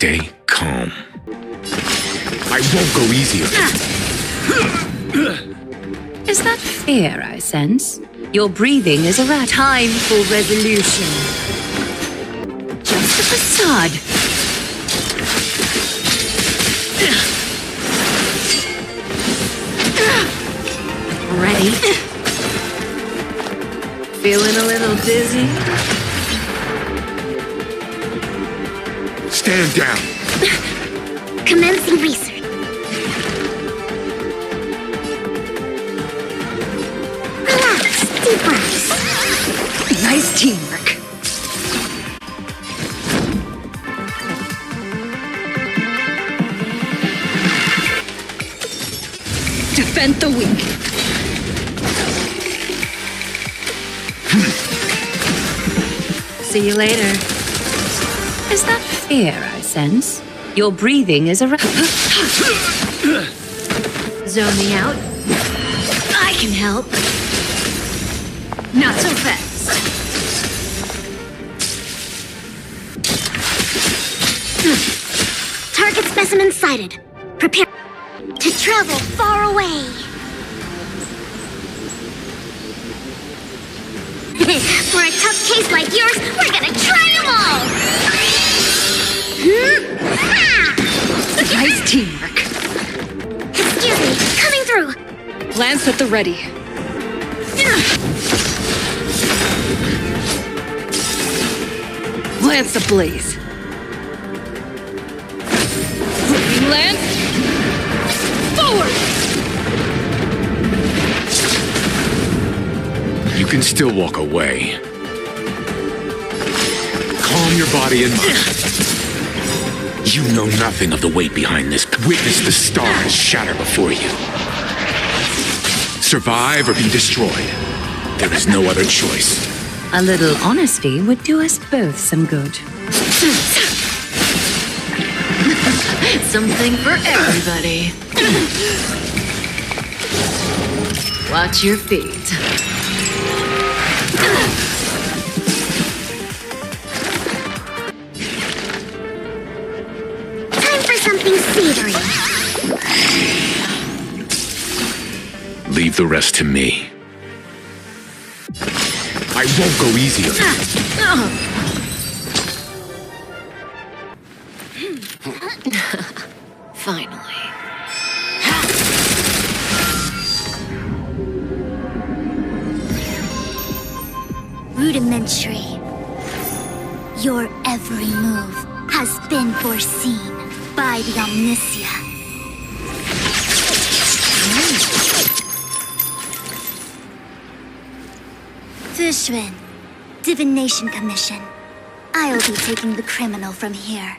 Stay calm. I won't go easy on you. Is that fear I sense? Your breathing is a rat. Time for resolution. Just a facade. Ready? Feeling a little dizzy? Stand down. Commencing research. Relax, deep breaths. Nice teamwork. Defend the weak. See you later. Is that fear I sense? Your breathing is a Zone me out. I can help. Not so fast. Target specimen sighted. Prepare to travel far away. For a tough case like yours, we're gonna try them all! Nice teamwork. Excuse me, coming through. Lance at the ready. Lance ablaze. Lance! Forward! You can still walk away. Calm your body and mind. You know nothing of the weight behind this. Witness the stars shatter before you. Survive or be destroyed. There is no other choice. A little honesty would do us both some good. Something for everybody. Watch your feet. Time for something savory. Leave the rest to me. I won't go easy on you. Finally. Rudimentary. Your every move has been foreseen by the Omniscia. Fu Xuan, Divination Commission. I'll be taking the criminal from here.